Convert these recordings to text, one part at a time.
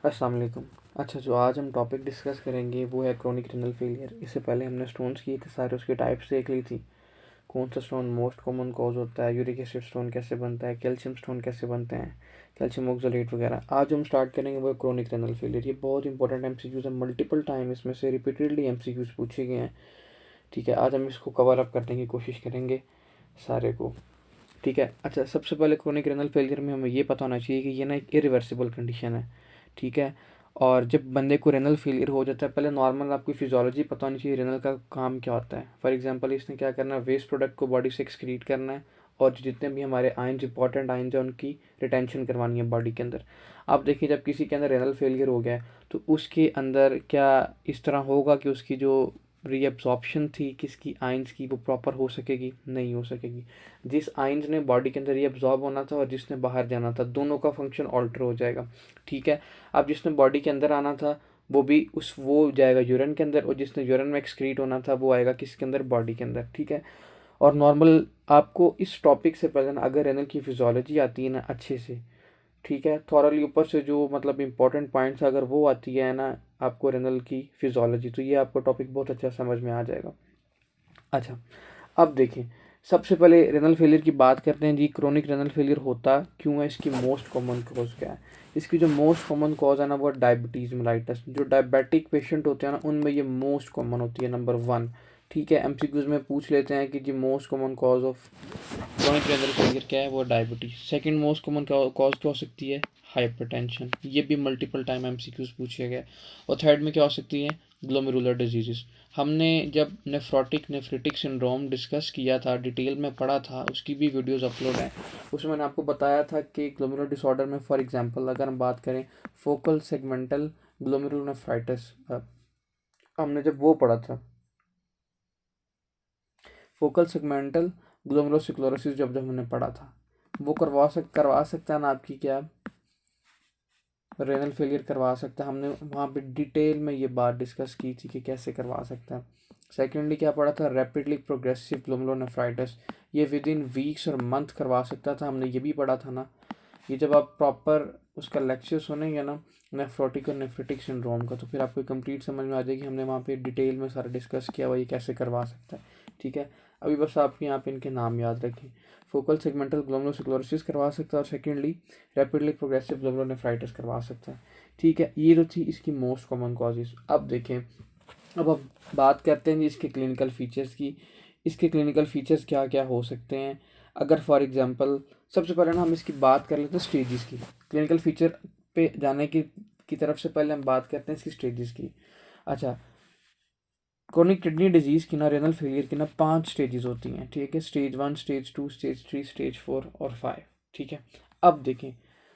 अस्सलाम वालेकुम। अच्छा, जो आज हम टॉपिक डिस्कस करेंगे वो है क्रोनिक रिनल फेलियर। इससे पहले हमने स्टोन्स किए थे सारे, उसकी टाइप्स देख ली थी। कौन सा स्टोन मोस्ट कॉमन कॉज होता है, यूरिक एसिड स्टोन कैसे बनता है, कैल्शियम स्टोन कैसे बनते हैं, कैल्शियम ऑक्सलेट वगैरह। आज हम स्टार्ट करेंगे वो क्रोनिक रिनल फेलियर। ये बहुत इंपॉर्टेंट एमसीक्यूज है, मल्टीपल टाइम इसमें से रिपीटेडली एमसीक्यूज पूछे गए हैं। ठीक है, आज हम इसको कवर अप करने की कोशिश करेंगे सारे को। ठीक है। अच्छा, सबसे पहले क्रोनिक रेनल फेलियर में हमें ये पता होना चाहिए कि ये ना एक इरिवर्सिबल कंडीशन है। ठीक है। और जब बंदे को रेनल फेलियर हो जाता है, पहले नॉर्मल आपकी फिजियोलॉजी पता होनी चाहिए रेनल का काम क्या होता है। फॉर एग्जांपल, इसने क्या करना है, वेस्ट प्रोडक्ट को बॉडी से एक्सक्रीट करना है और जितने भी हमारे आयंस, इंपॉर्टेंट आयंस हैं, उनकी रिटेंशन करवानी है बॉडी के अंदर। आप देखिए, जब किसी के अंदर रेनल फेलियर हो गया है तो उसके अंदर क्या इस तरह होगा कि उसकी जो रीअब्जॉर्प्शन थी किसकी, आयंस की, वो प्रॉपर हो सकेगी? नहीं हो सकेगी। जिस आयंस ने बॉडी के अंदर रीअब्जॉर्ब होना था और जिसने बाहर जाना था, दोनों का फंक्शन ऑल्टर हो जाएगा। ठीक है। अब जिसने बॉडी के अंदर आना था वो भी वो जाएगा यूरिन के अंदर, और जिसने यूरिन में एक्सक्रीट होना था वो आएगा किसके अंदर, बॉडी के अंदर। ठीक है। और नॉर्मल आपको इस टॉपिक से पहले ना, अगर रेनल की फिजियोलॉजी आती है ना अच्छे से, ठीक है, थॉरली ऊपर से जो मतलब इंपॉर्टेंट पॉइंट्स अगर वो आती है ना आपको रेनल की फिजियोलॉजी, तो ये आपको टॉपिक बहुत अच्छा समझ में आ जाएगा। अच्छा, अब देखें, सबसे पहले रेनल फेलियर की बात करते हैं जी। क्रोनिक रेनल फेलियर होता क्यों है, इसकी मोस्ट कॉमन कॉज क्या है? इसकी जो मोस्ट कॉमन कॉज है ना वो डायबिटीज़ मेलाइटस। जो डायबिटिक पेशेंट होते हैं ना उनमें ये मोस्ट कॉमन होती है, नंबर 1। ठीक है, एमसीक्यूज में पूछ लेते हैं कि जी most common cause of chronic renal failure क्या है, वो diabetes. Second most common cause क्या हो सकती है, हाइपरटेंशन। ये भी मल्टीपल टाइम एमसीक्यूज पूछे गए। और थर्ड में क्या हो सकती है, ग्लोमेरुलर डिजीजेस। हमने जब नेफ्रोटिक नेफ्रिटिक सिंड्रोम डिस्कस किया था, डिटेल में पढ़ा था, उसकी भी वीडियोस अपलोड है। उसमें मैंने आपको बताया था कि ग्लोमेरुलर डिसऑर्डर में फॉर एग्जांपल अगर हम बात करें फोकल सेगमेंटल ग्लोमेरुलोनेफ्राइटिस, हमने जब वो पढ़ा था फोकल सेगमेंटल ग्लोमेरुलोसिक्लोरोसिस, जब जब हमने पढ़ा था, वो करवा सकता है ना आपकी क्या, रेनल फेलियर करवा सकता है। हमने वहाँ पे डिटेल में ये बात डिस्कस की थी कि कैसे करवा सकता है। सेकेंडली क्या पढ़ा था, रैपिडली प्रोग्रेसिव ग्लोमेरुलोनेफ्राइटिस, ये विद इन वीक्स और मंथ करवा सकता था, हमने ये भी पढ़ा था ना। ये जब आप प्रॉपर उसका लेक्चर सुनेंगे ना नेफ्रोटिक और नेफ्रिटिक सिंड्रोम का, तो फिर आपको कंप्लीट समझ में आ जाएगी। हमने वहाँ पे डिटेल में सारा डिस्कस किया हुआ ये कैसे करवा सकता है। ठीक है। अभी बस आप यहाँ पे इनके नाम याद रखें। फोकल सेगमेंटल ग्लोमेरुलोसिक्लोरोसिस करवा सकता है और सेकेंडली रैपिडली प्रोग्रेसिव ग्लोमेरुलोनेफ्राइटिस करवा सकता है। ठीक है, ये जो थी इसकी मोस्ट कॉमन कॉजेज। अब देखें, अब हम बात करते हैं जी इसके क्लिनिकल फीचर्स की। इसके क्लिनिकल फीचर्स क्या क्या हो सकते हैं? अगर फॉर एग्जांपल, सबसे पहले ना हम इसकी बात कर लेते हैं स्टेजेस की। क्लिनिकल फीचर पे जाने की तरफ से पहले हम बात करते हैं इसकी स्टेजेस की। अच्छा, क्रोनिक किडनी डिजीज़ की ना, रेनल फेलियर की ना 5 स्टेजेस होती हैं। ठीक है, स्टेज 1, स्टेज 2, स्टेज 3, स्टेज 4 और 5। ठीक है। अब देखें,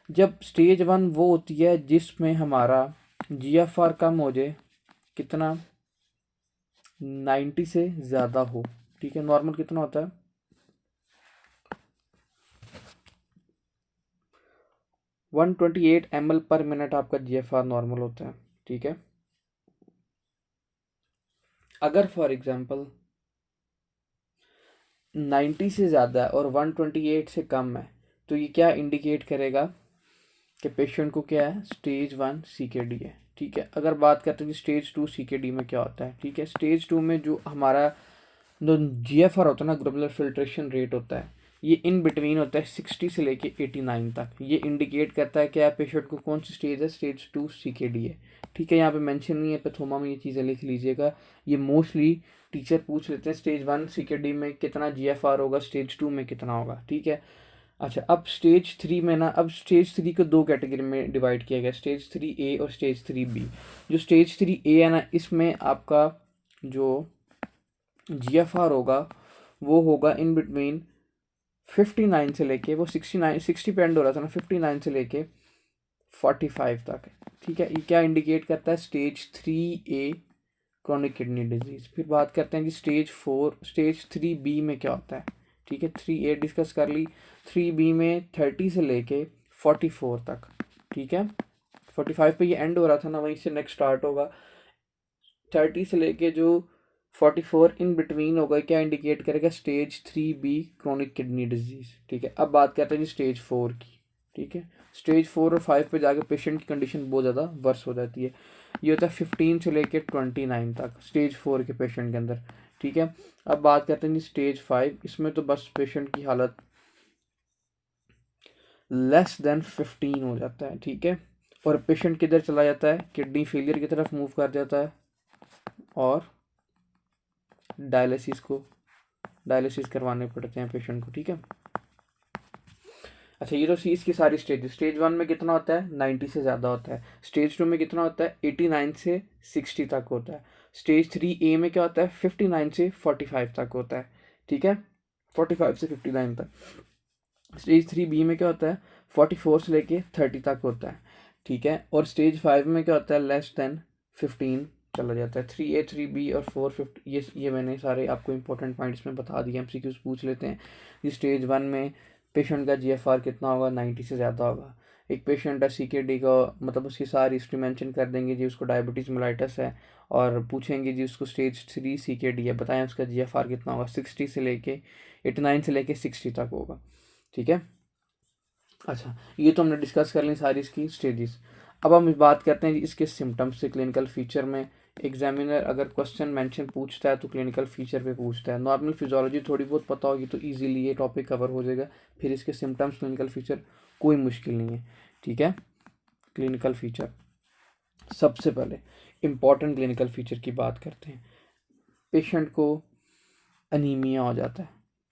जब स्टेज 1 वो होती है जिसमें हमारा जीएफआर कम हो जाए, कितना, 90 से ज़्यादा हो। ठीक है, नॉर्मल कितना होता है, 128 ml पर मिनट आपका जीएफआर नॉर्मल होता है। ठीक है। अगर फॉर एग्जांपल 90 से ज़्यादा है और 128 से कम है, तो ये क्या इंडिकेट करेगा कि पेशेंट को क्या है, स्टेज 1 सीकेडी है। ठीक है। अगर बात करते हैं कि स्टेज 2 सीकेडी में क्या होता है, ठीक है, स्टेज 2 में जो हमारा जो जीएफआर होता है ना, ग्लोबुलर फिल्ट्रेशन रेट होता है, ये इन बिटवीन होता है 60 से लेके 89 तक। ये इंडिकेट करता है कि आप पेशेंट को कौन सी स्टेज है, स्टेज 2 सीकेडी है। ठीक है, यहाँ पे मेंशन नहीं है, पैथोमा में ये चीज़ें लिख लीजिएगा। ये मोस्टली टीचर पूछ लेते हैं स्टेज 1 सीकेडी में कितना जीएफआर होगा, स्टेज 2 में कितना होगा। ठीक है। अच्छा, अब स्टेज 3 में ना, अब स्टेज 3 को दो कैटेगरी में डिवाइड किया गया, स्टेज 3A और स्टेज 3B। जो स्टेज 3A है ना, इसमें आपका जो जीएफआर होगा वो होगा इन बिटवीन 59 से लेके, वो 69 60 पे एंड हो रहा था ना, 59 से लेके 45 तक है। ठीक है, ये क्या इंडिकेट करता है, stage 3A chronic kidney disease. फिर बात करते हैं कि स्टेज 3B में क्या होता है। ठीक है, 3A डिस्कस कर ली, 3B में 30 से लेके 44 तक। ठीक है, 45 पे ये एंड हो रहा था ना, वहीं से नेक्स्ट स्टार्ट होगा। 30 से लेके जो 44 इन बिटवीन होगा, क्या इंडिकेट करेगा, stage 3B chronic kidney disease. ठीक है। अब बात करते हैं जी स्टेज 4 की। ठीक है, स्टेज 4 और 5 पे जाके पेशेंट की कंडीशन बहुत ज़्यादा वर्स हो जाती है। ये होता है 15 से लेके 29 तक स्टेज 4 के पेशेंट के अंदर, ठीक है। अब बात करते हैं जी स्टेज 5, इसमें तो बस पेशेंट की हालत लेस देन 15 हो जाता है, ठीक है। और पेशेंट किधर चला जाता है, किडनी फेलियर की तरफ मूव कर जाता है और डायलिसिस करवाने पड़ते हैं पेशेंट को, ठीक है। अच्छा, ये तो सी इसकी सारी स्टेज, स्टेज 1 में कितना होता है 90 से ज़्यादा होता है, स्टेज 2 में कितना होता है 89 से 60 तक होता है, स्टेज 3 ए में क्या होता है 59 से 45 तक होता है, ठीक है, 45 से 59 तक। स्टेज 3 बी में क्या होता है 44 से लेके 30 तक होता है, ठीक है। और स्टेज 5 में क्या होता है लेस देन 15 चला जाता है। 3A 3B और 450, ये मैंने सारे आपको इंपॉर्टेंट पॉइंट्स में बता दिए, MCQs पूछ लेते हैं। ये स्टेज 1 में पेशेंट का GFR कितना होगा 90 से ज़्यादा होगा। एक पेशेंट है CKD का, मतलब उसकी सारी हिस्ट्री मेंशन कर देंगे जी, उसको डायबिटीज़ मेलाइटस है और पूछेंगे जी उसको स्टेज 3 CKD है, बताएं उसका GFR कितना होगा, 60 से लेके 89 से लेके 60 तक होगा, ठीक है। अच्छा, ये तो हमने डिस्कस कर ली सारी इसकी स्टेजेस। अब हम बात करते हैं इसके सिम्टम्स से। क्लिनिकल फीचर में एग्जामिनर अगर क्वेश्चन मेंशन पूछता है तो क्लिनिकल फीचर पे पूछता है। नॉर्मल फिजियोलॉजी थोड़ी बहुत पता होगी तो इजीली ये टॉपिक कवर हो जाएगा। फिर इसके सिम्टम्स, क्लिनिकल फीचर कोई मुश्किल नहीं है, ठीक है। क्लिनिकल फीचर, सबसे पहले इम्पॉर्टेंट क्लिनिकल फीचर की बात करते हैं। पेशेंट को अनीमिया हो जाता है,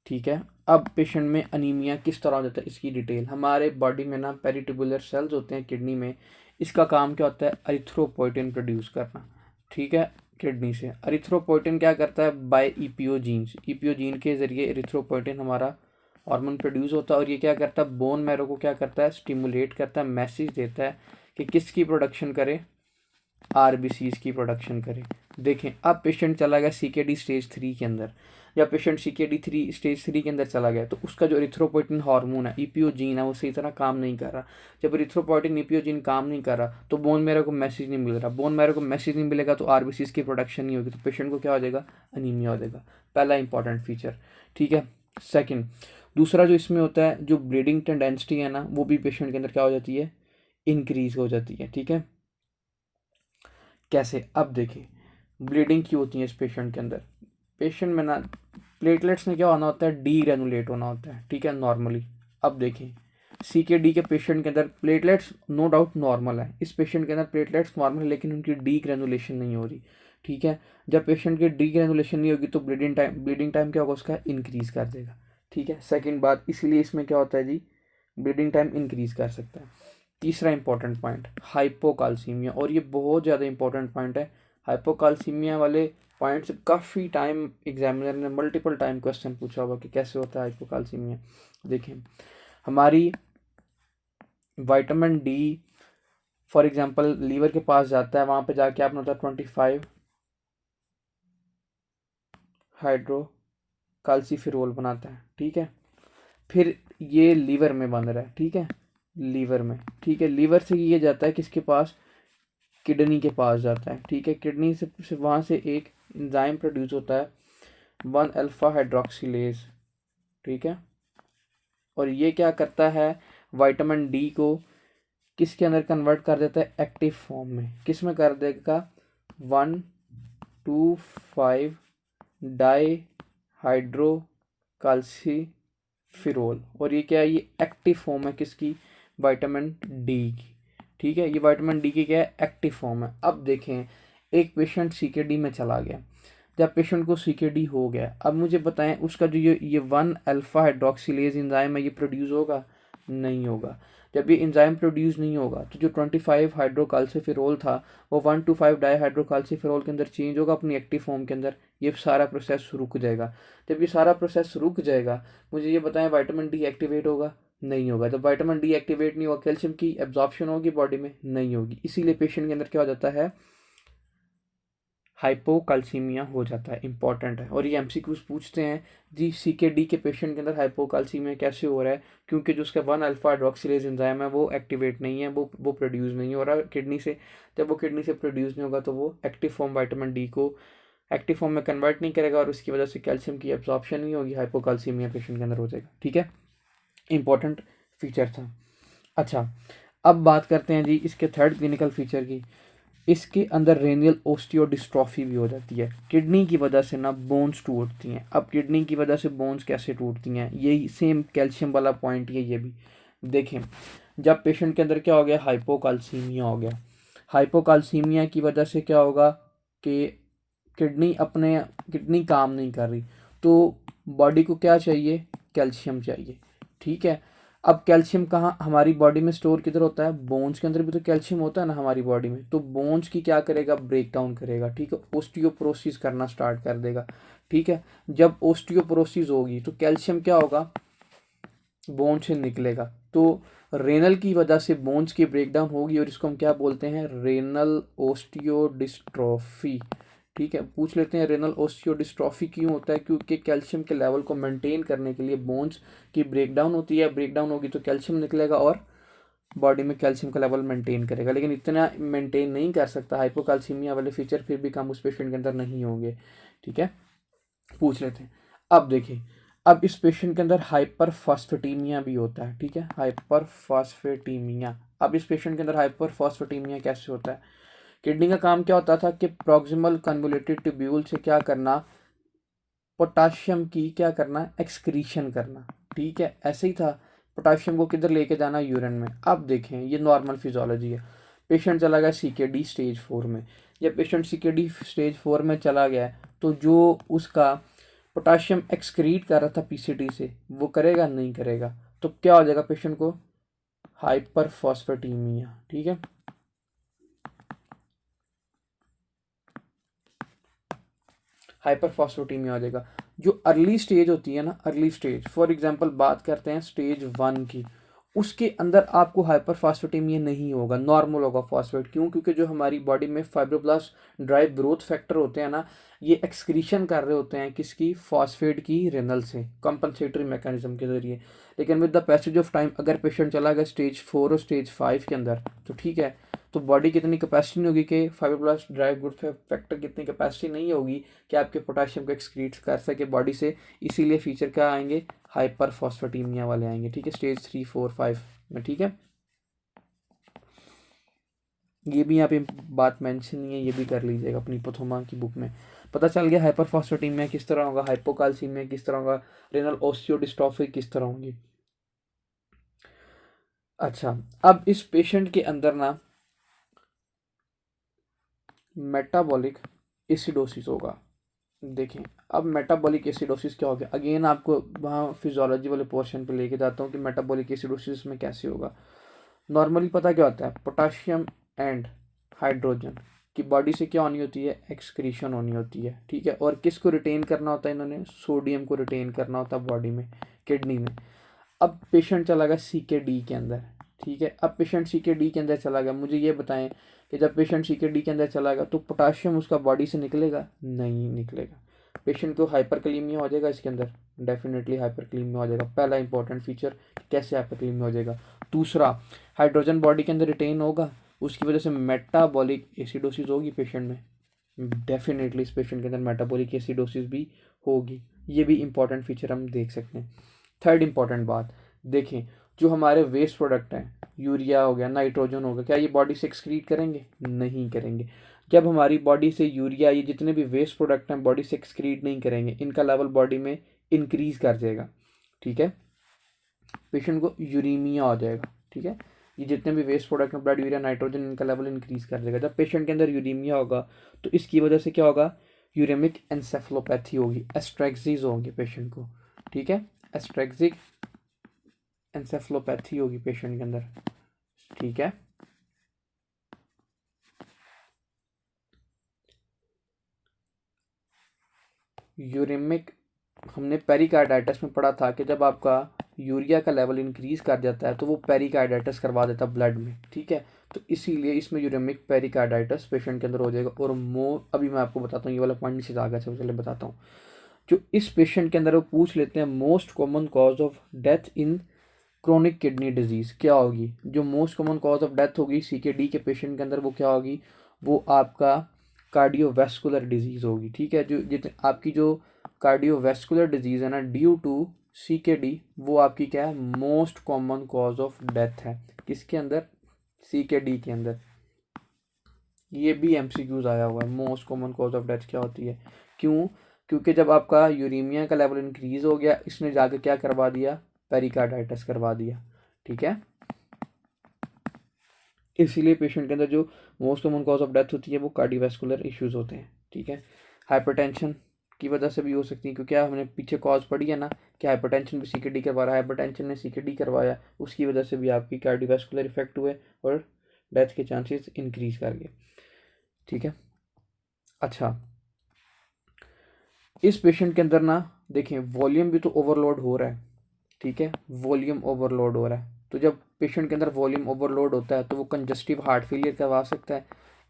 ठीक है। अब पेशेंट में अनीमिया किस तरह हो जाता है इसकी डिटेल। हमारे बॉडी में ना पेरिट्यूबुलर सेल्स होते हैं किडनी में, इसका काम क्या होता है एरिथ्रोपोइटिन प्रोड्यूस करना, ठीक है। किडनी से एरिथ्रोपोइटिन क्या करता है बाय ईपीओ जीन के जरिए एरिथ्रोपोइटिन हमारा हार्मोन प्रोड्यूस होता है और ये क्या करता है बोन मैरो को क्या करता है स्टिमुलेट करता है, मैसेज देता है कि किसकी प्रोडक्शन करे, आरबीसीज की प्रोडक्शन करे। देखें अब पेशेंट चला गया CKD स्टेज 3 के अंदर, या पेशेंट CKD स्टेज 3 के अंदर चला गया तो उसका जो एरिथ्रोपोइटिन हार्मोन है ईपीओ जीन है वो सही तरह काम नहीं कर रहा। जब एरिथ्रोपोइटिन ईपीओ जीन काम नहीं कर रहा तो बोन मैरो को मैसेज नहीं मिल रहा, बोन मैरो को मैसेज नहीं मिलेगा तो आरबीसीज की प्रोडक्शन नहीं होगी, तो पेशेंट को क्या हो जाएगा अनीमिया हो जाएगा। पहला इंपॉर्टेंट फीचर, ठीक है। सेकेंड, दूसरा जो इसमें होता है जो ब्लीडिंग टेंडेंसी है ना वो भी पेशेंट के अंदर क्या हो जाती है इंक्रीज हो जाती है, ठीक है। कैसे, अब देखिए ब्लीडिंग क्यों होती है इस पेशेंट के अंदर। पेशेंट में ना प्लेटलेट्स में क्या होना होता है डी ग्रेनुलेट होना होता है, ठीक है, नॉर्मली। अब देखें CKD के पेशेंट के अंदर प्लेटलेट्स नो डाउट नॉर्मल है, इस पेशेंट के अंदर प्लेटलेट्स नॉर्मल है लेकिन उनकी डी ग्रेनुलेशन नहीं हो रही, ठीक है। जब पेशेंट की डी ग्रेनुलेशन नहीं होगी तो ब्लीडिंग टाइम क्या होगा उसका इंक्रीज कर देगा, ठीक है। सेकेंड बात, इसीलिए इसमें क्या होता है जी ब्लीडिंग टाइम इंक्रीज कर सकता है। तीसरा इंपॉर्टेंट पॉइंट हाइपोकाल्सीमिया, और ये बहुत ज़्यादा इंपॉर्टेंट पॉइंट है। हाइपोकाल्सीमिया वाले पॉइंट से काफ़ी टाइम एग्जामिनर ने मल्टीपल टाइम क्वेश्चन पूछा होगा कि कैसे होता है हाइपोकाल्सीमिया। देखें हमारी vitamin D for example liver के पास जाता है, वहाँ पे जाके आपने होता है 25 हाइड्रोकाल्सीफिरोल बनाता है, ठीक है। फिर ये लीवर में बन रहा है, ठीक है, लीवर में, ठीक है। लीवर से ये जाता है किसके पास, किडनी के पास जाता है, ठीक है। किडनी से वहाँ से एक एंजाइम प्रोड्यूस होता है 1 अल्फा हाइड्रोक्सिलेज, ठीक है। और ये क्या करता है विटामिन डी को किसके अंदर कन्वर्ट कर देता है एक्टिव फॉर्म में, किस में कर देगा 1,2,5 डाई हाइड्रोकाल्सीफिरोल। और ये क्या है ये एक्टिव फॉर्म है किसकी विटामिन डी की, ठीक है। ये विटामिन डी की क्या है एक्टिव फॉर्म है। अब देखें एक पेशेंट CKD में चला गया, जब पेशेंट को CKD हो गया अब मुझे बताएं उसका जो ये 1 अल्फा हाइड्रोक्सिलेज एंजाइम है ये प्रोड्यूस होगा, नहीं होगा। जब ये एंजाइम प्रोड्यूस नहीं होगा तो जो 25 हाइड्रोकाल्सीफिरोल था वो 1,2,5 डाई हाइड्रोकाल्सीफिरोल के अंदर चेंज होगा अपनी एक्टिव फॉर्म के अंदर, ये सारा प्रोसेस रुक जाएगा। जब ये सारा प्रोसेस रुक जाएगा मुझे ये बताएं विटामिन डी एक्टिवेट होगा, नहीं होगा। जब विटामिन डी एक्टिवेट नहीं होगा कैल्शियम की एब्जॉर्प्शन होगी बॉडी में, नहीं होगी। इसीलिए पेशेंट के अंदर क्या हो जाता है हाइपोकाल्सीमिया हो जाता है, इंपॉर्टेंट है। और ये MCQs पूछते हैं जी CKD के पेशेंट के अंदर हाइपोकाल्सीमिया कैसे हो रहा है, क्योंकि जो उसका 1 अल्फा हाइड्रोक्सिलेज एंजाइम है वो एक्टिवेट नहीं है, वो प्रोड्यूस नहीं हो रहा किडनी से। जब वो किडनी से प्रोड्यूस नहीं होगा तो वो एक्टिव फॉर्म विटामिन डी को एक्टिव फॉर्म में कन्वर्ट नहीं करेगा और उसकी वजह से कैल्शियम की एब्जॉर्प्शन नहीं होगी, हाइपोकाल्सीमिया पेशेंट के अंदर हो जाएगा, ठीक है। इंपॉर्टेंट फीचर था। अच्छा, अब बात करते हैं जी इसके थर्ड क्लिनिकल फीचर की। इसके अंदर रेनियल ओस्टियोडिस्ट्रॉफी भी हो जाती है। किडनी की वजह से ना बोन्स टूटती हैं। अब किडनी की वजह से बोन्स कैसे टूटती हैं, यही सेम कैल्शियम वाला पॉइंट है ये भी। देखें, जब पेशेंट के अंदर क्या हो गया, हाइपोकाल्सीमिया हो गया। हाइपोकाल्सीमिया की वजह से क्या होगा कि किडनी काम नहीं कर रही, तो बॉडी को क्या चाहिए, कैल्शियम चाहिए। ठीक है, अब कैल्शियम कहाँ हमारी बॉडी में स्टोर किधर होता है, बोन्स के अंदर भी तो कैल्शियम होता है ना हमारी बॉडी में। तो बोन्स की क्या करेगा, ब्रेक डाउन करेगा। ठीक है, ओस्टियोपोरोसिस करना स्टार्ट कर देगा। ठीक है, जब ओस्टियोपोरोसिस होगी तो कैल्शियम क्या होगा, बोन से निकलेगा। तो रेनल की वजह से बोन्स की ब्रेकडाउन होगी और इसको हम क्या बोलते हैं, रेनल ओस्टियोडिस्ट्रॉफी। ठीक है, पूछ लेते हैं रेनल ओस्टियोडिस्ट्रॉफी क्यों होता है, क्योंकि कैल्शियम के लेवल को मेंटेन करने के लिए बोन्स की ब्रेकडाउन होती है। ब्रेकडाउन होगी तो कैल्शियम निकलेगा और बॉडी में कैल्शियम का लेवल मेंटेन करेगा, लेकिन इतना मेंटेन नहीं कर सकता। हाइपोकैल्सीमिया वाले फीचर फिर भी कम उस पेशेंट के अंदर नहीं होंगे। ठीक है, पूछ लेते हैं। अब देखिए, अब इस पेशेंट के अंदर हाइपरफॉस्फेटीमिया भी होता है। ठीक है, हाइपरफॉस्फेटीमिया। अब इस पेशेंट के अंदर हाइपरफॉस्फेटीमिया कैसे होता है, किडनी का काम क्या होता था कि प्रॉक्सिमल कन्वोल्यूटेड ट्यूब्यूल से क्या करना, पोटाशियम की क्या करना, एक्सक्रीशन करना। ठीक है, ऐसे ही था। पोटाशियम को किधर लेके जाना, यूरिन में। अब देखें, ये नॉर्मल फिजियोलॉजी है। पेशेंट चला गया सीकेडी स्टेज 4 में। जब पेशेंट सीकेडी स्टेज 4 में चला गया तो जो उसका पोटाशियम एक्सक्रीट कर रहा था पीसीटी से, वो करेगा नहीं करेगा, तो क्या हो जाएगा पेशेंट को, हाइपरफॉस्फेटीमिया। ठीक है, हाइपरफॉस्फेटीमिया हो जाएगा। जो अर्ली स्टेज होती है ना, अर्ली स्टेज, फॉर एग्जांपल बात करते हैं स्टेज 1 की, उसके अंदर आपको हाइपरफॉस्फेटेमिया नहीं होगा, नॉर्मल होगा फॉस्फेट। क्यों, क्योंकि जो हमारी बॉडी में फाइब्रोब्लास्ट ड्राइव ग्रोथ फैक्टर होते हैं ना, ये एक्सक्रीशन कर रहे होते हैं किसकी, फॉस्फेट की, रेनल से, कंपनसेटरी मैकेनिज्म के जरिए। लेकिन with the passage of time अगर पेशेंट चला गया स्टेज 4 और स्टेज 5 के अंदर, तो ठीक है, तो बॉडी कितनी कैपेसिटी नहीं होगी कि फाइब्रोब्लास्ट ड्राइव ग्रोथ फैक्टर कितनी कैपेसिटी नहीं होगी कि आपके पोटाशियम को एक्सक्रीट कर सके बॉडी से। इसीलिए फीचर क्या आएंगे, हाइपरफॉस्फेटीमिया वाले आएंगे। ठीक है, स्टेज 3 4 5 में। ठीक है, ये भी यहाँ पे बात मेंशन नहीं है, ये भी कर लीजिएगा अपनी पथोमा की बुक में। पता चल गया हाइपरफॉस्फेटीमिया किस तरह होगा, हाइपोकाल्सीमिया किस तरह होगा, रेनल ओस्टियोडिस्ट्रॉफी किस तरह होंगी। अच्छा, अब इस पेशेंट के अंदर ना मेटाबॉलिक एसिडोसिस होगा। देखें, अब मेटाबॉलिक एसिडोसिस क्या हो गया, अगेन आपको वहाँ फिजियोलॉजी वाले पोर्शन पे लेके जाता हूँ कि मेटाबॉलिक एसिडोसिस में कैसे होगा। नॉर्मली पता क्या होता है, पोटाशियम एंड हाइड्रोजन की बॉडी से क्या होनी होती है, एक्सक्रीशन होनी होती है। ठीक है, और किसको रिटेन करना होता है, इन्होंने सोडियम को रिटेन करना होता है बॉडी में, किडनी में। अब पेशेंट चला गया सी के डी के अंदर। ठीक है, अब पेशेंट सी के डी के अंदर चला गया, मुझे ये बताएं कि जब पेशेंट सी के डी के अंदर चला गया तो पोटाशियम उसका बॉडी से निकलेगा, नहीं निकलेगा। पेशेंट को हाइपरकलीमिया हो जाएगा इसके अंदर, डेफिनेटली हाइपरकलीमिया हो जाएगा। पहला इंपॉर्टेंट फीचर, कैसे हाइपरकलीमिया हो जाएगा। दूसरा, हाइड्रोजन बॉडी के अंदर रिटेन होगा, उसकी वजह से मेटाबॉलिक एसिडोसिस होगी पेशेंट में, डेफिनेटली इस पेशेंट के अंदर मेटाबॉलिक एसिडोसिस भी होगी। ये भी इंपॉर्टेंट फीचर हम देख सकते हैं। थर्ड इंपॉर्टेंट बात, देखें, जो हमारे वेस्ट प्रोडक्ट हैं, यूरिया हो गया, नाइट्रोजन हो गया, क्या ये बॉडी से एक्सक्रीट करेंगे, नहीं करेंगे। जब हमारी बॉडी से यूरिया, ये जितने भी वेस्ट प्रोडक्ट हैं बॉडी से एक्सक्रीट नहीं करेंगे, इनका लेवल बॉडी में इंक्रीज कर जाएगा। ठीक है, पेशेंट को यूरीमिया हो जाएगा। ठीक है, ये जितने भी वेस्ट प्रोडक्ट हैं, ब्लड, यूरिया, नाइट्रोजन, इनका लेवल इंक्रीज कर देगा। जब पेशेंट के अंदर यूरीमिया होगा तो इसकी वजह से क्या होगा, यूरेमिक एनसेफलोपैथी होगी, एस्ट्रेक्सिस होंगे पेशेंट को। ठीक है, एस्ट्रेक्सिक एनसेफलोपैथी होगी पेशेंट के अंदर। ठीक है, यूरेमिक, हमने पेरिकार्डाइटिस में पढ़ा था कि जब आपका यूरिया का लेवल इंक्रीज कर जाता है तो वो पेरिकार्डाइटिस करवा देता है ब्लड में। ठीक है, तो इसीलिए इसमें यूरेमिक पेरिकार्डाइटिस पेशेंट के अंदर हो जाएगा। और अभी मैं आपको बताता हूँ, ये वाला पॉइंट नीचे आगे से चले बताता हूँ। जो इस पेशेंट के अंदर वो पूछ लेते हैं, most common cause of death in chronic kidney disease क्या होगी। जो most common cause of death होगी सी के डी के पेशेंट के अंदर, वो क्या होगी, वो आपका कार्डियोवैस्कुलर डिजीज़ होगी। ठीक है, जो जितने आपकी जो कार्डियोवैस्कुलर डिजीज़ है ना, ड्यू टू सी के डी, वो आपकी क्या है, most common cause of death है। किसके अंदर, सी के डी के अंदर। ये भी एमसीक्यूज आया हुआ है, most common cause of death क्या होती है। क्यों, क्योंकि जब आपका यूरेमिया का लेवल इंक्रीज हो गया, इसने जाके क्या करवा दिया, पेरिकार्डाइटिस करवा दिया। ठीक है, इसीलिए पेशेंट के अंदर जो most common cause of death होती है वो कार्डियोवैस्कुलर इश्यूज होते हैं। ठीक है, हाइपरटेंशन की वजह से भी हो सकती है, क्योंकि हमने पीछे कॉज पढ़ी है ना कि हाइपरटेंशन भी सीकेडी करवा रहा है, हाइपरटेंशन ने सीकेडी करवाया, उसकी वजह से भी आपकी कार्डियोवैस्कुलर इफेक्ट हुए और डेथ के चांसेस इंक्रीज कर गए। ठीक है, अच्छा इस पेशेंट के अंदर ना देखें वॉल्यूम भी तो ओवरलोड हो रहा है। ठीक है, वॉल्यूम ओवरलोड हो रहा है, तो जब पेशेंट के अंदर वॉल्यूम ओवरलोड होता है तो वो कंजस्टिव हार्ट फेलियर करवा सकता है।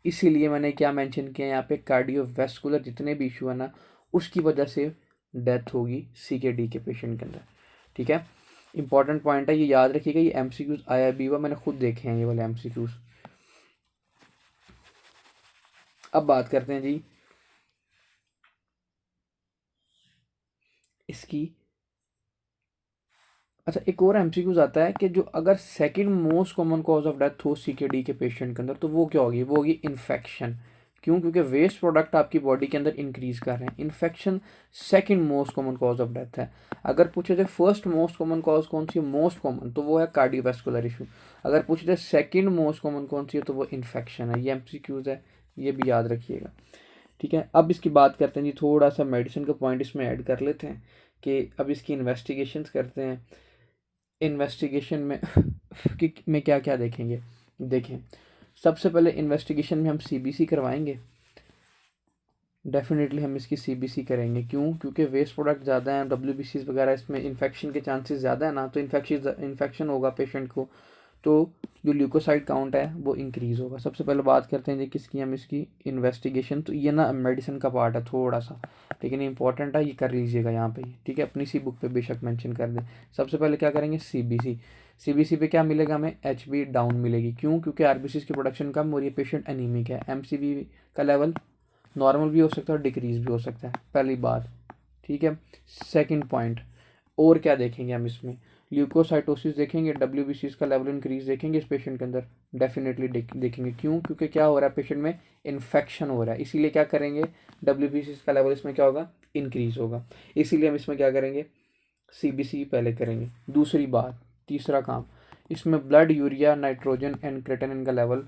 इसीलिए मैंने क्या मेंशन किया यहाँ पे, कार्डियोवैस्कुलर जितने भी इशू है ना उसकी वजह से डेथ होगी सीकेडी के पेशेंट के अंदर। ठीक है, इंपॉर्टेंट पॉइंट है, ये याद रखिएगा, ये एमसीक्यूज आया भी हुआ, मैंने खुद देखे हैं ये वाले एमसीक्यूज। अब बात करते हैं जी इसकी। अच्छा, एक और एमसीक्यूज आता है कि जो अगर second most common cause of death हो सीकेडी के पेशेंट के अंदर तो वो क्या होगी, वो होगी इन्फेक्शन। क्यों, क्योंकि वेस्ट प्रोडक्ट आपकी बॉडी के अंदर इंक्रीज कर रहे हैं। Infection second most common cause of death है। अगर पूछे जाए फर्स्ट मोस्ट कॉमन कॉज कौन सी है, मोस्ट कॉमन, तो वो है कार्डियोवैस्कुलर इशू। अगर पूछे जाए सेकंड मोस्ट कॉमन कौन सी है तो वो इन्फेक्शन है। ये एमसीक्यूज है, ये भी याद रखिएगा। ठीक है, अब इसकी बात करते हैं जी, थोड़ा सा मेडिसिन का पॉइंट इसमें ऐड कर लेते हैं कि अब इसकी इन्वेस्टिगेशंस करते हैं। इन्वेस्टिगेशन में में क्या क्या देखेंगे, देखें सबसे पहले इन्वेस्टिगेशन में हम सीबीसी करवाएंगे। डेफिनेटली हम इसकी सीबीसी करेंगे। क्यों, क्योंकि वेस्ट प्रोडक्ट ज़्यादा हैं, डब्ल्यूबीसीज वगैरह, इसमें इन्फेक्शन के चांसेस ज़्यादा है ना, तो इन्फेक्शन होगा पेशेंट को, तो जो ल्यूकोसाइड काउंट है वो इंक्रीज़ होगा। सबसे पहले बात करते हैं जी किसकी, हम इसकी इन्वेस्टिगेशन। तो ये ना मेडिसिन का पार्ट है थोड़ा सा, लेकिन इंपॉर्टेंट है, ये कर लीजिएगा यहाँ पे। ठीक है, अपनी सी बुक पे बेशक मेंशन कर दें। सबसे पहले क्या करेंगे, सीबीसी। सीबीसी पे क्या मिलेगा हमें, एचबी डाउन मिलेगी। क्यों, क्योंकि आरबीसीज की प्रोडक्शन कम हो रही है, पेशेंट एनीमिक है। एमसीवी का लेवल नॉर्मल भी हो सकता है और डिक्रीज भी हो सकता है, पहली बात। ठीक है, सेकंड पॉइंट, और क्या देखेंगे हम इसमें, ल्यूकोसाइटोसिस देखेंगे, डब्ल्यूबीसीज का लेवल इंक्रीज देखेंगे इस पेशेंट के अंदर, डेफिनेटली देखेंगे। क्यों, क्योंकि क्या हो रहा है, पेशेंट में इन्फेक्शन हो रहा है, इसीलिए क्या करेंगे, डब्ल्यूबीसीज का लेवल इसमें क्या होगा, इंक्रीज होगा। इसीलिए हम इसमें क्या करेंगे, सीबीसी पहले करेंगे। दूसरी बात, तीसरा काम, इसमें blood urea nitrogen and creatinine का लेवल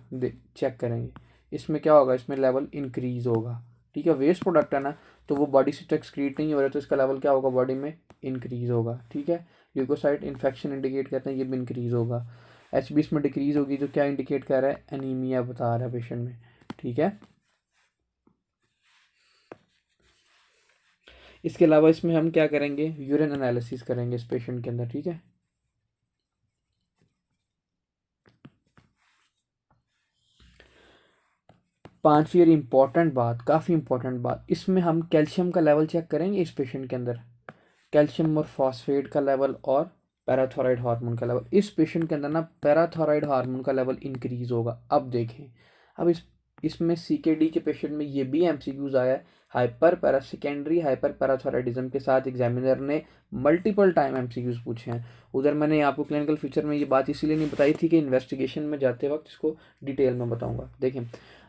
चेक करेंगे। इसमें क्या होगा, इसमें लेवल इंक्रीज होगा। ठीक है, वेस्ट प्रोडक्ट है ना, तो वो बॉडी से एक्सक्रीट नहीं हो रहा, तो इसका लेवल क्या होगा, बॉडी में इंक्रीज होगा। ठीक है, ल्यूकोसाइट इन्फेक्शन इंडिकेट करते हैं, ये भी इंक्रीज होगा। एचबी इसमें डिक्रीज होगी, जो क्या इंडिकेट कर रहा है, एनीमिया बता रहा है पेशेंट में। ठीक है, इसके अलावा इसमें हम क्या करेंगे, यूरिन एनालिसिस करेंगे इस पेशेंट के अंदर। ठीक है, पांचवी और इम्पॉर्टेंट बात, काफ़ी इंपॉर्टेंट बात, इसमें हम कैल्शियम का लेवल चेक करेंगे इस पेशेंट के अंदर, कैल्शियम और फॉस्फेट का लेवल और पैराथोराइड हार्मोन का लेवल। इस पेशेंट के अंदर ना पैराथोराइड हार्मोन का लेवल इंक्रीज होगा। अब देखें, अब इसमें सीकेडी के पेशेंट में ये भी एमसीक्यूज आया है, हाइपर पैरा सेकेंडरी हाइपर पैराथोराइडिज्म के साथ एग्जामिनर ने मल्टीपल टाइम एमसीक्यूज पूछे हैं। उधर मैंने आपको क्लिनिकल फीचर में ये बात इसीलिए नहीं बताई थी कि इन्वेस्टिगेशन में जाते वक्त इसको डिटेल में बताऊंगा। देखें,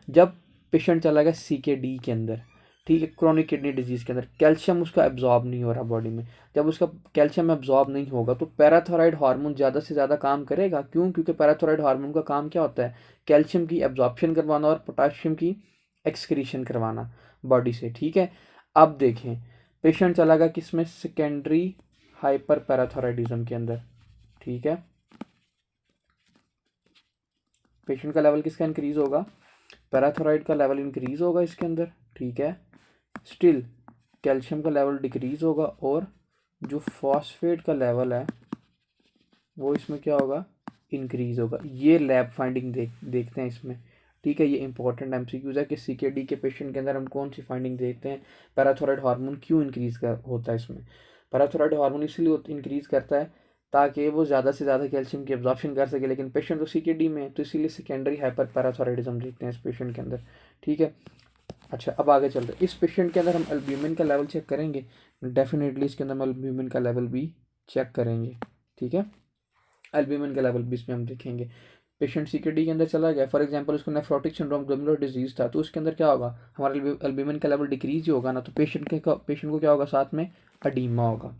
जब पेशेंट चला गया सीकेडी के अंदर, ठीक है, क्रोनिक किडनी डिजीज़ के अंदर, कैल्शियम उसका एब्जॉर्ब नहीं हो रहा बॉडी में। जब उसका कैल्शियम एब्जॉर्ब नहीं होगा तो पैराथोराइड हार्मोन ज़्यादा से ज़्यादा काम करेगा। क्यों, क्योंकि पैराथोराइड हार्मोन का काम क्या होता है, कैल्शियम की एब्जॉर्प्शन करवाना और पोटाशियम की एक्सक्रीशन करवाना बॉडी से। ठीक है, अब देखें, पेशेंट चला गया किसमें, सेकेंडरी हाइपर पैराथोराइडिज्म के अंदर। ठीक है, पेशेंट का लेवल किसका इंक्रीज होगा, पैराथोराइड का लेवल इंक्रीज होगा इसके अंदर। ठीक है, स्टिल कैल्शियम का लेवल डिक्रीज होगा और जो फॉस्फेट का लेवल है वो इसमें क्या होगा, इंक्रीज होगा। ये लैब फाइंडिंग देखते हैं इसमें। ठीक है, ये इंपॉर्टेंट एमसीक्यूज है कि सीकेडी के पेशेंट के अंदर हम कौन सी फाइंडिंग देखते हैं, पैराथोराइड हार्मोन क्यों इंक्रीज होता है इसमें। पैराथोराइड हार्मोन इसलिए इंक्रीज करता है ताकि वो ज़्यादा से ज़्यादा कैल्शियम की एब्जॉर्प्शन कर सके, लेकिन पेशेंट तो सीकेडी में है, तो इसीलिए सेकेंडरी हाइपर पैराथोराइडिज्म देखते हैं इस पेशेंट के अंदर। ठीक है, अच्छा अब आगे चलते हैं, इस पेशेंट के अंदर हम एल्ब्यूमिन का लेवल चेक करेंगे, डेफिनेटली इसके अंदर हम एल्ब्यूमिन का लेवल भी चेक करेंगे। ठीक है, एल्ब्यूमिन का लेवल भी इसमें हम देखेंगे। पेशेंट सीकेडी के अंदर चला गया, फॉर एग्जांपल उसको नेफ्रोटिक सिंड्रोम ग्लोमेरुलर डिजीज था, तो उसके अंदर क्या होगा, हमारा एल्ब्यूमिन का लेवल डिक्रीज ही होगा ना, तो पेशेंट को क्या होगा, साथ में अडीमा होगा।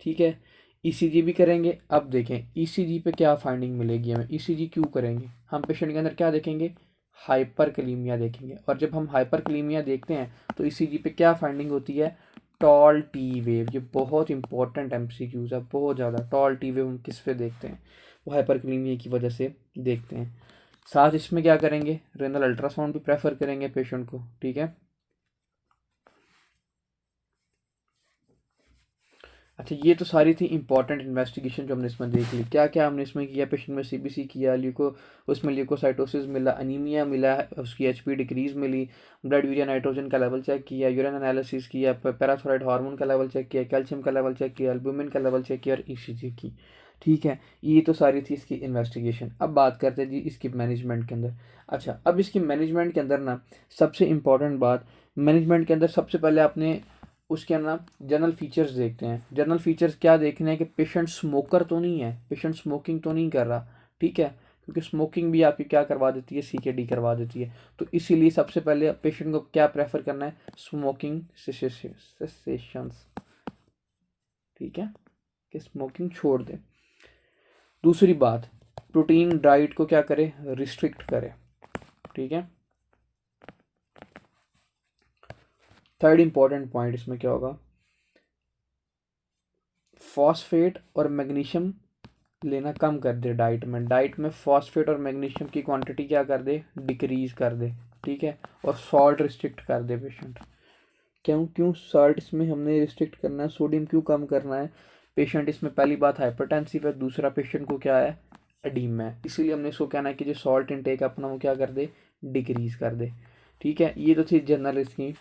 ठीक है, ईसीजी भी करेंगे। अब देखें ईसीजी पे क्या फाइंडिंग मिलेगी हमें, ईसीजी क्यों करेंगे, हम पेशेंट के अंदर क्या देखेंगे, हाइपरकलीमिया देखेंगे। और जब हम हाइपरकलीमिया देखते हैं तो ईसीजी पे क्या फाइंडिंग होती है, टॉल टी वेव। ये बहुत इंपॉर्टेंट एमसीक्यूज है, बहुत ज़्यादा। टॉल टी वेव हम किस पे देखते हैं, वो हाइपरकलीमिया की वजह से देखते हैं। साथ इसमें क्या करेंगे, रेनल अल्ट्रासाउंड भी प्रेफर करेंगे पेशेंट को। ठीक है, अच्छा ये तो सारी थी इंपॉर्टेंट इन्वेस्टिगेशन जो हमने इसमें देख ली। क्या क्या हमने इसमें किया, पेशेंट में सीबीसी किया, उसमें ल्यूकोसाइटोसिस मिला, अनीमिया मिला, उसकी एचपी डिक्रीज मिली, ब्लड यूरिया नाइट्रोजन का लेवल चेक किया, यूरिन एनालिसिस किया, पैराथोराइड हार्मोन का लेवल चेक किया, कैल्शियम का लेवल चेक किया, एल्ब्यूमिन का लेवल चेक किया और ईसीजी की। ठीक है, ये तो सारी थी इसकी इन्वेस्टिगेशन। अब बात करते हैं जी इसकी मैनेजमेंट के अंदर। अच्छा, अब इसकी मैनेजमेंट के अंदर ना सबसे इम्पॉर्टेंट बात, मैनेजमेंट के अंदर सबसे पहले आपने उसके ना जनरल फीचर्स देखते हैं। जनरल फीचर्स क्या देखने हैं कि पेशेंट स्मोकर तो नहीं है, पेशेंट स्मोकिंग तो नहीं कर रहा। ठीक है, क्योंकि स्मोकिंग भी आपकी क्या करवा देती है, सीकेडी करवा देती है। तो इसीलिए सबसे पहले पेशेंट को क्या प्रेफर करना है, स्मोकिंग सेसेशंस। ठीक है, कि स्मोकिंग छोड़ दे। दूसरी बात, प्रोटीन डाइट को क्या करे, रिस्ट्रिक्ट करे। ठीक है, थर्ड इंपॉर्टेंट पॉइंट इसमें क्या होगा, फॉस्फेट और मैग्नीशियम लेना कम कर दे डाइट में। डाइट में फॉस्फेट और मैग्नीशियम की क्वांटिटी क्या कर दे, डिक्रीज कर दे। ठीक है, और सॉल्ट रिस्ट्रिक्ट कर दे पेशेंट। क्यों क्यों सॉल्ट इसमें हमने रिस्ट्रिक्ट करना है, सोडियम क्यों कम करना है, पेशेंट इसमें पहली बात हाइपरटेंसिव है, दूसरा पेशेंट को क्या है, एडीमा है। इसीलिए हमने इसको कहना है कि जो सॉल्ट इनटेक अपना वो क्या कर दे, डिक्रीज कर दे। ठीक है, ये तो थी जनरल इसकी,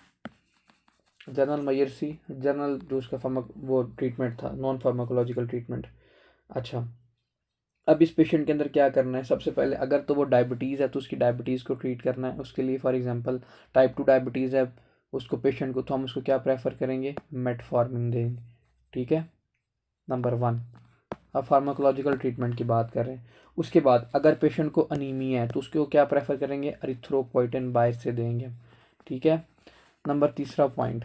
जनरल मयर्सी, जनरल जो उसका वो ट्रीटमेंट था, नॉन फार्माकोलॉजिकल ट्रीटमेंट। अच्छा, अब इस पेशेंट के अंदर क्या करना है, सबसे पहले अगर तो वो डायबिटीज़ है तो उसकी डायबिटीज़ को ट्रीट करना है। उसके लिए फॉर एग्जांपल टाइप 2 डायबिटीज़ है उसको, पेशेंट को, तो हम उसको क्या प्रेफर करेंगे, मेटफॉर्मिन देंगे। ठीक है, नंबर 1। अब फार्माकोलॉजिकल ट्रीटमेंट की बात कर रहे हैं। उसके बाद अगर पेशेंट को अनीमिया है तो उसको क्या प्रेफर करेंगे, एरिथ्रोपोइटिन बाहर से देंगे। ठीक है, नंबर तीसरा पॉइंट,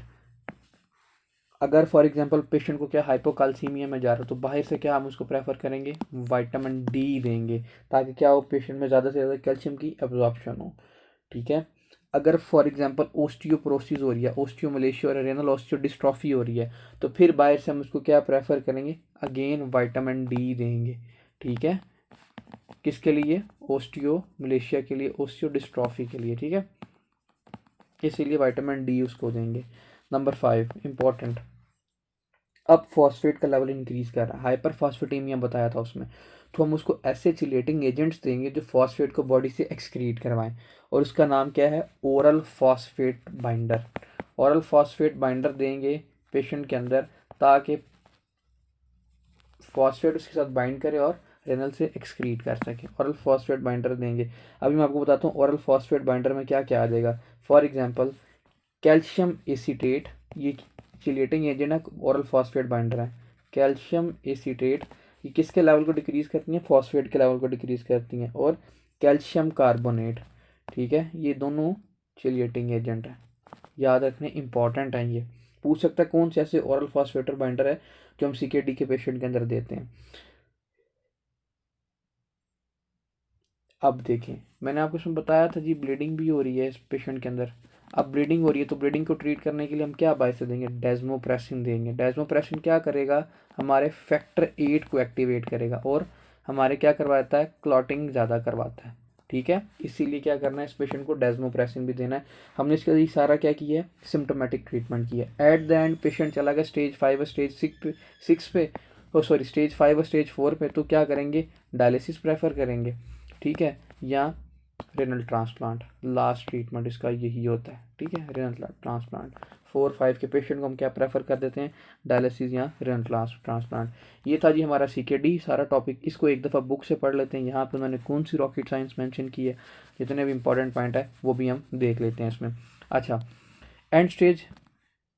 अगर फॉर एग्जांपल पेशेंट को क्या हाइपोकाल्सीमिया में जा रहा है तो बाहर से क्या हम उसको प्रेफर करेंगे, विटामिन डी देंगे, ताकि क्या हो, पेशेंट में ज़्यादा से ज़्यादा कैल्शियम की एब्जॉर्प्शन हो। ठीक है, अगर फॉर एग्जांपल ओस्टियोपोरोसिस हो रही है, ओस्टियोमलेशिया और रेनल ऑस्टियोडिस्ट्रॉफी हो रही है, तो फिर बाहर से हम उसको क्या प्रेफर करेंगे, अगेन विटामिन डी देंगे। ठीक है, किसके लिए, ओस्टियोमलेशिया के लिए, ओस्टियोडिस्ट्रॉफी के लिए। ठीक है, इसीलिए विटामिन डी उसको देंगे। नंबर 5 इंपॉर्टेंट, अब फॉस्फेट का लेवल इंक्रीज कर रहा है, हाइपर फॉस्फेटेमिया बताया था उसमें, तो हम उसको ऐसे चिलेटिंग एजेंट्स देंगे जो फॉस्फेट को बॉडी से एक्सक्रीट करवाएं। और उसका नाम क्या है, oral phosphate binder. Oral phosphate binder देंगे पेशेंट के अंदर, ताकि फॉस्फेट उसके साथ बाइंड करे और रेनल से एक्सक्रीट कर सके। ओरल फॉस्फेट बाइंडर देंगे। अभी मैं आपको बताता हूँ ओरल फॉस्फेट बाइंडर में क्या क्या आ जाएगा। फॉर एग्जाम्पल कैल्शियम एसीटेट, ये चिलेटिंग एजेंट है, ओरल फॉस्फेट बाइंडर है। कैल्शियम एसीटेट ये किसके लेवल को डिक्रीज करती हैं, फॉस्फेट के लेवल को डिक्रीज करती हैं। और कैल्शियम कार्बोनेट, ठीक है, ये दोनों चिलेटिंग एजेंट है, याद रखने इंपॉर्टेंट है। ये पूछ सकता है कौन से ऐसे ओरल फॉस्फेटर बाइंडर है जो हम सीकेडी के पेशेंट के अंदर देते हैं। अब देखें, मैंने आपको इसमें बताया था जी ब्लीडिंग भी हो रही है इस पेशेंट के अंदर। अब ब्लीडिंग हो रही है तो ब्लीडिंग को ट्रीट करने के लिए हम क्या बायसे देंगे, डेस्मोप्रेसिन देंगे। डेस्मोप्रेसिन क्या करेगा, हमारे फैक्टर 8 को एक्टिवेट करेगा और हमारे क्या करवाता है, क्लॉटिंग ज़्यादा करवाता है। ठीक है, इसीलिए क्या करना है, इस पेशेंट को डेस्मोप्रेसिन भी देना है। हमने इसके लिए सारा क्या किया है, सिम्टोमेटिक ट्रीटमेंट किया है। एट द एंड पेशेंट चला गया स्टेज 5 स्टेज 6 पे, ओ सॉरी स्टेज 5 स्टेज 4 पे, तो क्या करेंगे, डायलिसिस प्रेफर करेंगे। ठीक है, या रेनल ट्रांसप्लांट, लास्ट ट्रीटमेंट इसका यही होता है। ठीक है, रेनल ट्रांसप्लांट 4-5 के पेशेंट को हम क्या प्रेफर कर देते हैं, डायलिसिस या रेनल ट्रांसप्लांट। ये था जी हमारा सीकेडी सारा टॉपिक। इसको एक दफ़ा बुक से पढ़ लेते हैं, यहाँ पे उन्होंने कौन सी रॉकेट साइंस मेंशन की है, जितने भी इंपॉर्टेंट पॉइंट है वो भी हम देख लेते हैं इसमें। अच्छा, end stage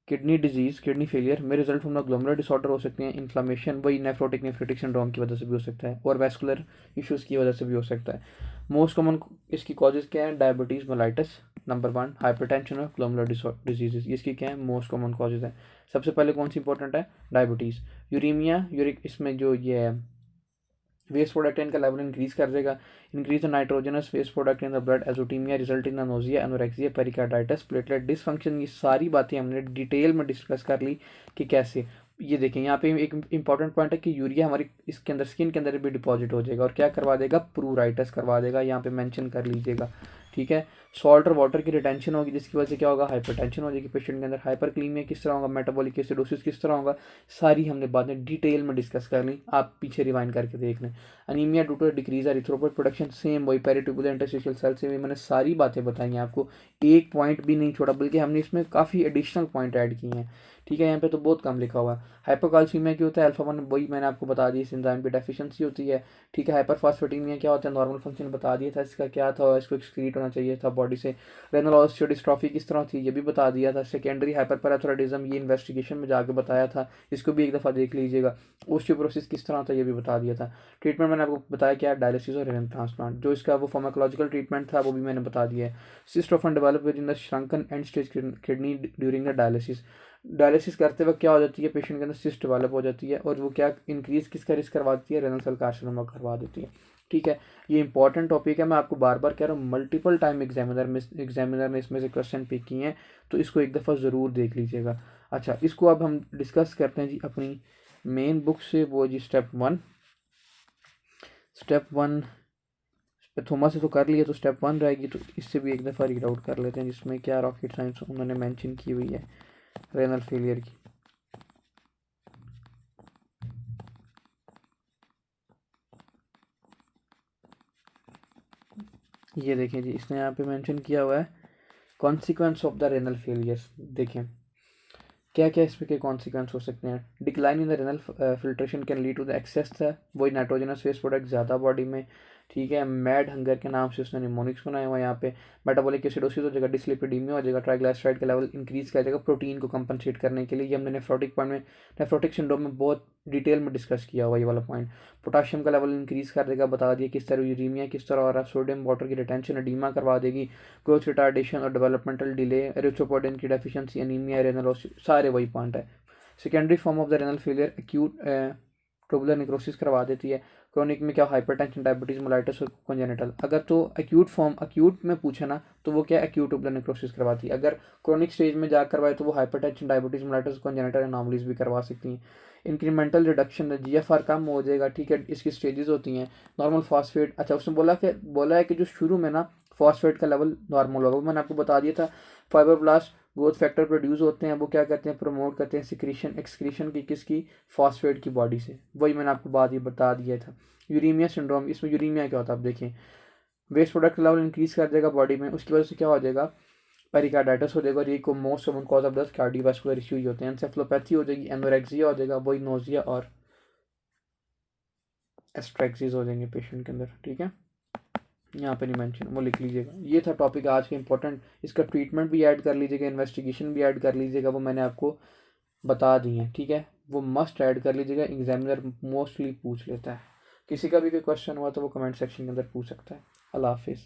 kidney disease, kidney failure में result from the glomerular disorder हो सकते हैं, इन्फ्लामेशन वही नेफ्रोटिक सिंड्रोम की वजह से भी हो सकता है, और वैस्कुलर इश्यूज़ की वजह से भी हो सकता है। मोस्ट कॉमन इसकी कॉजेज़ क्या है? डायबिटीज़ मेलाइटस नंबर 1, हाइपरटेंशन और ग्लोमेरुलर डिजीज़, इसकी क्या है? मोस्ट कॉमन कॉजेज़ है। सबसे पहले कौन सी इंपॉर्टेंट है? डायबिटीज़। यूरीमिया, यूरिक, इसमें जो ये है वेस्ट प्रोडक्ट इनका लेवल इंक्रीज कर देगा, increase the nitrogenous waste product in the blood, azotaemia result in the nausea, anorexia, pericarditis, platelet dysfunction. ये सारी बातें हमने डिटेल में डिस्कस कर ली कि कैसे। ये देखें यहाँ पे एक इंपॉर्टेंट पॉइंट है कि यूरिया हमारी इसके अंदर स्किन के अंदर भी डिपॉजिट हो जाएगा और क्या करवा देगा? प्रूराइटिस करवा देगा, यहाँ पे मेंशन कर लीजिएगा, ठीक है। सॉल्ट और वाटर की रिटेंशन होगी जिसकी वजह से क्या होगा? हाइपरटेंशन हो जाएगी पेशेंट के अंदर। हाइपरक्लीमिया किस तरह होगा? मेटाबॉलिक एसिडोसिस किस तरह होगा? सारी हमने बातें डिटेल में डिस्कस कर ली, आप पीछे रिवाइंड करके देख लें। Anaemia due to decrease erythropoid production, same वही पेरिट्यूबुलर इंटरस्टिशियल सेल से भी मैंने सारी बातें बताई हैं आपको, एक पॉइंट भी नहीं छोड़ा, बल्कि हमने इसमें काफ़ी एडिशनल पॉइंट ऐड किए हैं, ठीक है। यहाँ पे तो बहुत कम लिखा हुआ है। हाइपोकाल्सीमिया क्या होता है? अल्फा 1 वही मैंने आपको बता दी, इस एंजाइम की डेफिशिएंसी होती है, ठीक है। हाइपरफॉस्फेटिमिया क्या होता है? नॉर्मल फंक्शन बता दिया था इसका क्या था, इसको एक्सक्रीट होना चाहिए था बॉडी से। रेनल ऑस्टियोडिस्ट्रॉफी किस तरह थी ये भी बता दिया था। सेकेंडरी हाइपरपैराथायरॉयडिज्म ये इन्वेस्टिगेशन में जाके बताया था, इसको भी एक दफ़ा देख लीजिएगा। ओस्टियोपोरोसिस किस तरह था ये भी बता दिया था। ट्रीटमेंट मैंने आपको बताया क्या? डायलिसिस और रेनल ट्रांसप्लांट। जो इसका वो फार्माकोलॉजिकल ट्रीटमेंट था वो भी मैंने बता दिया है। Cyst often develop within the shrunken end stage kidney during the dialysis. Dialysis करते वक्त क्या हो जाती है? पेशेंट के अंदर सिस्ट डेवलप हो जाती है और वो क्या इंक्रीज किसका रिस्क करवाती है? रेनल सेल कार्सिनोमा करवा देती है, ठीक है। ये इंपॉर्टेंट टॉपिक है, मैं आपको बार बार कह रहा हूँ, मल्टीपल टाइम एग्जामिनर ने इसमें से क्वेश्चन पिक किए हैं, तो इसको एक दफ़ा ज़रूर देख लीजिएगा। अच्छा, इसको अब हम डिस्कस करते हैं जी अपनी मेन बुक से, वो जी स्टेप वन थोमा से तो कर लिया, तो स्टेप 1 रहेगी, तो इससे भी एक दफ़ा रीड आउट कर लेते हैं जिसमें क्या रॉकेट साइंस उन्होंने मेंशन की हुई है रेनल फेलियर की। ये देखें जी, इसने यहाँ पे मेंशन किया हुआ है consequence of the renal failures. देखें क्या क्या इसमें के कॉन्सिक्वेंस हो सकते हैं। Decline in the renal filtration can lead to the excess था वही नाइट्रोजनस वेस्ट प्रोडक्ट ज़्यादा बॉडी में, ठीक है। मैड हंगर के नाम से उसने निमोनिक्स बनाया हुआ है यहाँ पे। मेटाबॉलिक एसिडोसिस हो जाएगा, डिसलिपिडीमिया हो जाएगा, ट्राइग्लिसराइड का लेवल इंक्रीज कर जाएगा प्रोटीन को कंपनसेट करने के लिए। ये हमने नेफ्रोटिक पॉइंट में, नेफ्रोटिक सिंड्रोम में बहुत डिटेल में डिस्कस किया हुआ ये वाला पॉइंट। पोटाशियम का लेवल इंक्रीज कर देगा, बता दिया किस तरह, यूरीमिया किस तरह हो रहा है, सोडियम वाटर की रिटेंशन एडीमा करवा देगी, ग्रोथ रिटार्डेशन और डेवलपमेंटल डिले, एरिथ्रोपोइटिन की डेफिशिएंसी, एनीमिया, रेनल, सारे वही पॉइंट है। Secondary form of the renal failure acute tubular necrosis करवा देती है। क्रोनिक में क्या? हाइपरटेंशन, डायबिटीज मेलाइटस और कॉन्जेनिटल। अगर तो एक्यूट में पूछे ना तो वो क्या? एक्यूट ट्यूबुलर नेक्रोसिस करवाती है। अगर क्रोनिक स्टेज में जा करवाए तो वो hypertension, diabetes mellitus, congenital anomalies भी करवा सकती हैं। इंक्रीमेंटल रिडक्शन, जीएफआर कम हो जाएगा, ठीक है। इसकी स्टेजेस होती हैं। नॉर्मल फॉस्फेट, अच्छा उसने बोला है कि जो शुरू में ना फॉस्फेट का लेवल नॉर्मल होगा, मैंने आपको बता दिया था। फाइब्रोब्लास्ट ग्रोथ फैक्टर प्रोड्यूस होते हैं, वो क्या करते हैं? प्रमोट करते हैं एक्सक्रीशन की, किसकी? फॉस्फेट की बॉडी से। वही मैंने आपको बात ये बता दिया था। यूरीमिया सिंड्रोम, इसमें यूरीमिया क्या होता है आप देखें, वेस्ट प्रोडक्ट लेवल इंक्रीज कर देगा बॉडी में, उसकी वजह से क्या हो जाएगा? पेरिकार्डाइटिस हो जाएगा, और ये को most common cause of death cardiovascular issue ही होते हैं। एंसेफेलोपैथी हो जाएगी, एनोरेक्सिया हो जाएगा, वही नोजिया और एस्ट्रेक्सिस हो जाएंगे पेशेंट के अंदर, ठीक है। यहाँ पे नहीं मेंशन, वो लिख लीजिएगा। ये था टॉपिक आज का इंपॉर्टेंट, इसका ट्रीटमेंट भी ऐड कर लीजिएगा, इन्वेस्टिगेशन भी ऐड कर लीजिएगा, वो मैंने आपको बता दी है, ठीक है। वो मस्ट ऐड कर लीजिएगा, एग्जामिनर मोस्टली पूछ लेता है। किसी का भी कोई क्वेश्चन हुआ तो वो कमेंट सेक्शन के अंदर पूछ सकता है। अल्लाह हाफिज़।